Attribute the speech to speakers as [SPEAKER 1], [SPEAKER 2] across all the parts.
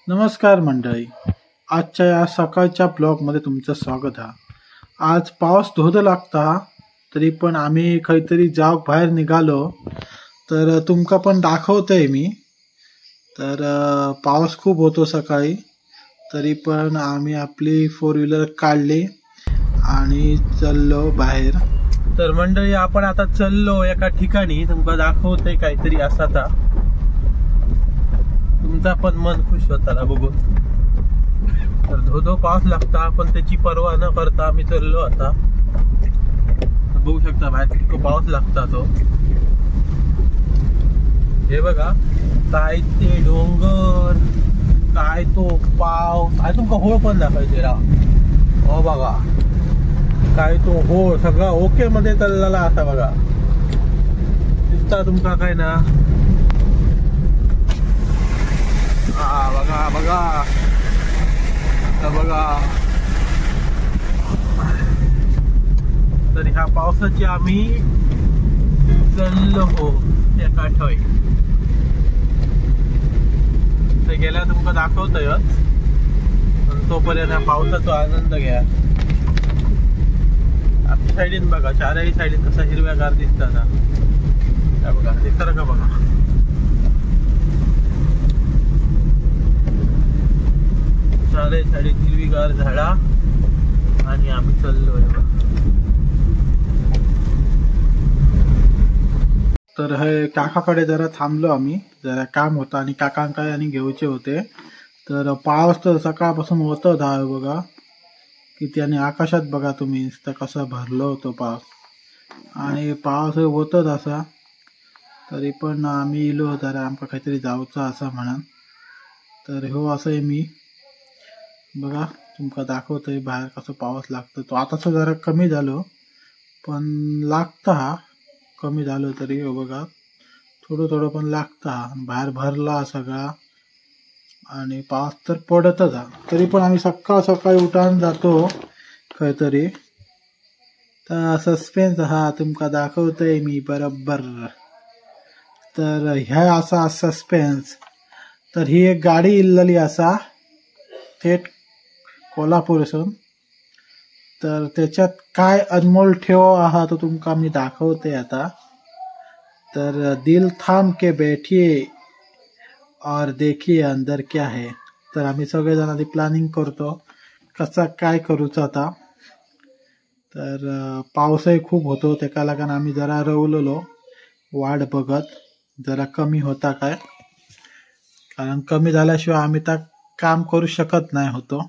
[SPEAKER 1] नमस्कार मंडळी, आजच्या या सकाळच्या ब्लॉगमध्ये तुमचं स्वागत आहे. आज पाऊस धोध लागता तरी पण आम्ही काहीतरी जाग बाहेर निघालो. तर तुमका पण दाखवतोय मी. तर पाऊस खूप होतो सकाळी, तरी पण आम्ही आपली 4 व्हीलर काढली आणि चाललो बाहेर. तर मंडळी, आपण आता चाललो एका ठिकाणी. तुमका दाखवतोय काहीतरी असा था. तुमचा पण मन खुश होता ना बघून. तर धोधो पाऊस लागता पण त्याची पर्वा न करता आम्ही चाललो आता. बघू शकता बाहेर किती पाऊस लागता तो. हे बघा, काय ते डोंगर, काय तो पाऊस. आणि तुमका होळ पण दाखवायचे राव. हो बघा, काय तो होळ सगळा ओके मध्ये चाललेला असा बघा. दिसता तुमका काय ना. बघा बघा बघा. तर ह्या पावसाची आम्ही चाललो हो एका ठय. तर गेल्या तुमका दाखवतोयच, पण तोपर्यंत ह्या पावसाचा आनंद घ्या. आमच्या साईडीन बघा, चारही साईडीन कसा हिरव्यागार दिसतात. बघा निसर्ग बघा. चारही साईडीन हिरवीगार झाडा आणि आम्ही चाललोय. तर हे काकाकडे जरा थांबलो आम्ही. जरा काम होतं आणि काकांकडे आणि घेऊचे होते. तर पाऊस तर सकाळपासून होतच आहे बघा किती. आणि आकाशात बघा तुम्ही नुसतं कसं भरलं होतं पाऊस. आणि पाऊस होतच असा. तरी पण आम्ही इलो जरा आमका काहीतरी जाऊचं असा म्हणून. तर हो असं आहे मी बघा. तुमका दाखवतोय बाहेर कसं पाऊस लागतं. तो आता जरा कमी झालो, पण लागता हा. कमी झालो तरी हो बघा, थोडं थोडं पण लागता. बाहेर भरला सगळा आणि पाऊस तर पडतच हा. तरी पण आम्ही सकाळी उठान जातो काहीतरी. तर सस्पेन्स हा तुमका दाखवतोय मी बरोबर. तर ह्या असा सस्पेन्स. तर ही एक गाडी इल्लेली असा थेट कोल्हापूरसून. तर त्याच्यात काय अनमोल ठेव आहा तो तुमका मी दाखवते आता. तर दिल थांब के बैठिए और देखिए अंदर क्या है. तर आम्ही सगळेजण आधी प्लॅनिंग करतो कसा काय करूचा आता. तर पाऊसही खूप होतो, त्याका लागून आम्ही जरा रवलेलो वाट बघत जरा कमी होता काय. कारण कमी झाल्याशिवाय आम्ही तर काम करू शकत नाही होतो.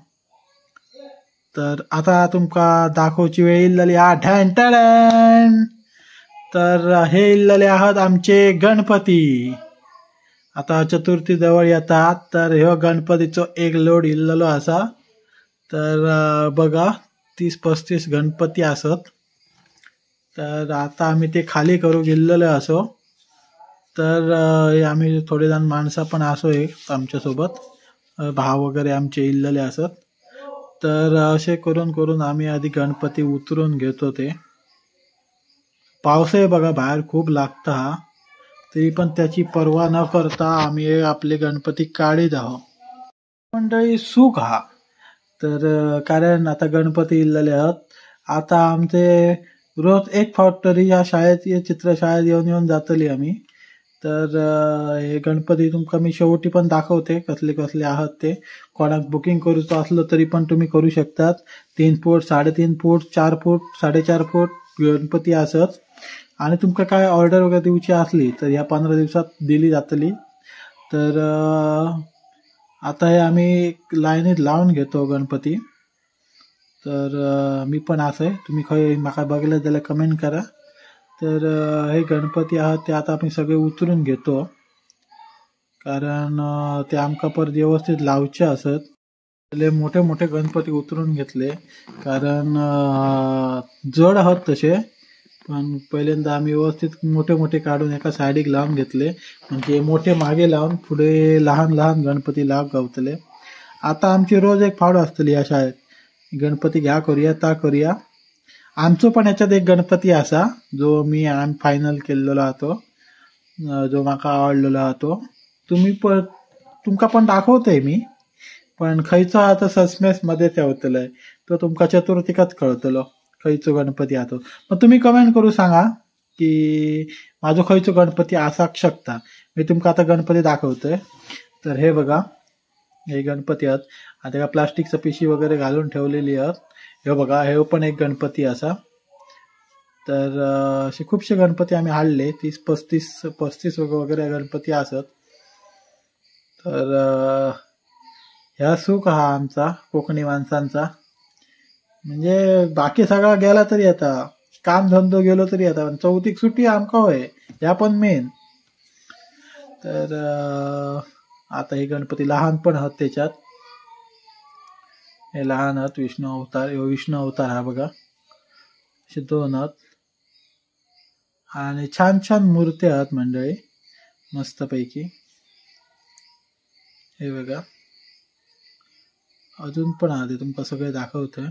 [SPEAKER 1] तर आता तुमका दाखवची वेळ इल्लेली हा. ढॅन. तर हे इल्लेले आहात आमचे गणपती. आता चतुर्थी जवळ येतात. तर ह्यो गणपतीचो एक लोड इल्लेलो असा. तर बघा 30-35 गणपती असत. तर आता आम्ही ते खाली करू गेलेलो असो. तर आम्ही थोडे जण माणसं पण असो एक आमच्यासोबत, भाव वगैरे आमचे इल्लेले असत. तर असे करून करून आम्ही आधी गणपती उतरून घेतो. ते पावसही बघा बाहेर खूप लागता, तरी पण त्याची पर्वा न करता आम्ही आपले गणपती काढीत आहोत. मंडळी सुख हा. तर कारण आता गणपती इल्लेले आहोत. आता आमचे रोज एक फावट तरी या शाळेत चित्रशाळेत येऊन येऊन जातली आम्ही. तर हे गणपती तुमका मी शेवटी पण दाखवते कसले कसले आहात ते. कोणाक बुकिंग करूचं असलं तरी पण तुम्ही करू शकतात. 3 फूट, 3.5 फूट, 4 फूट, 4.5 फूट गणपती असत. आणि तुमका काय ऑर्डर वगैरे देऊची असली तर या 15 दिवसात दिली जातली. तर आता हे आम्ही लाईनीत लावून घेतो गणपती. तर मी पण असं आहे, तुम्ही खंय माका बघितलं त्याला कमेंट करा. तर हे गणपती आहात ते आता आम्ही सगळे उतरून घेतो. कारण ते आमका परत व्यवस्थित लावचे असत. मोठे मोठे गणपती उतरून घेतले कारण जड आहात तसे. पण पहिल्यांदा आम्ही व्यवस्थित मोठे मोठे काढून एका साईडीक लावून घेतले. म्हणजे मोठे मागे लावून पुढे लहान लहान गणपती लाव गावतले. आता आमची रोज एक फावड असतली या शाळेत, गणपती घ्या करूया ता करूया. आमचो पण याच्यात एक गणपती असा जो मी फायनल केलेलो होतो, जो माका आवडलेलो होतो. तुमका पण दाखवतोय मी. पण खयचो हा तर सस्पेन्स मध्ये ठेवतलंय, तो तुमका चतुर्थीकाच कळतलो खयचो गणपती हा तो. मग तुम्ही कमेंट करू सांगा की माझो खयचो गणपती असाक शकता. मी तुमका आता गणपती दाखवतोय. तर हे बघा, हे गणपती आहेत. आता का प्लास्टिकचं पिशी वगैरे घालून ठेवलेली आहेत. हे बघा, हे पण एक गणपती असा. तर असे खूपशे गणपती आम्ही हाडले, 30-35 वगैरे गणपती असत. तर ह्या सुख हा आमचा कोकणी माणसांचा. म्हणजे बाकी सगळा गेला तरी आता, काम धंदो गेलो तरी आता, चौथीक सुट्टी आमका होय, ह्या पण मेन. तर आता हे गणपती लहान पण आहात त्याच्यात. हे लहान आहात विष्णू अवतार हा बघा, असे 2 आहात. आणि छान छान मूर्ती आहात मंडळी, मस्तपैकी. हे बघा, अजून पण आधी तुमका सगळे दाखवतोय.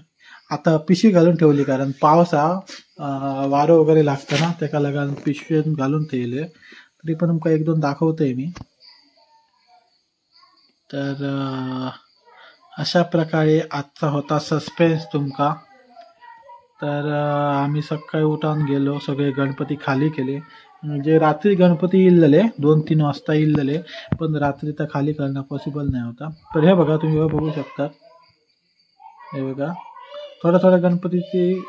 [SPEAKER 1] आता पिशवी घालून ठेवली, कारण पाऊस हा वारं वगैरे लागतं ना, त्याका लगान पिशवी घालून ठेवले. तरी पण तुमका 1-2 दाखवतोय मी. तर अशा प्रकारे आजचा होता सस्पेन्स तुमका. तर आम्ही सकाळी उठून गेलो, सगळे गणपती खाली केले. म्हणजे रात्री गणपती इल्लले 2-3 वाजता इल्लले, पण रात्री तर खाली करणं पॉसिबल नाही होता. तर हे बघा, तुम्ही बघू शकता. हे बघा, थोड्या गणपतीची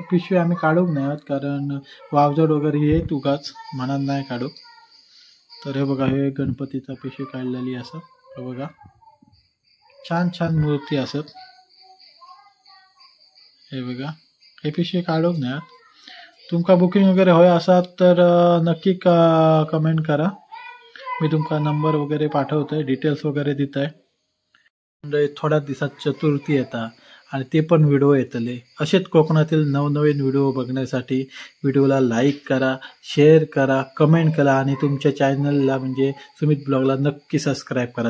[SPEAKER 1] पिशवी आम्ही काढूक नाही आहोत, कारण वावजड वगैरे येत उगाच म्हणून नाही काढू. तर हे बघा, हे गणपतीचा पिशवी काढलेली असं. हे बघा, छान छान मूर्ती असत. हे बघा, हे पिशवी काढूक नाही. तुमका बुकिंग वगैरे होय असात तर नक्की कमेंट करा. मी तुमका नंबर वगैरे पाठवतोय, डिटेल्स वगैरे देतोय. म्हणजे थोड्या दिवसात चतुर्थी येता आणि ते पण व्हिडिओ येतले. असेच कोकणातील नवनवीन व्हिडिओ बघण्यासाठी व्हिडिओला लाईक करा, शेअर करा, कमेंट करा आणि तुमच्या चॅनलला म्हणजे सुमित ब्लॉगला नक्की सबस्क्राईब करा.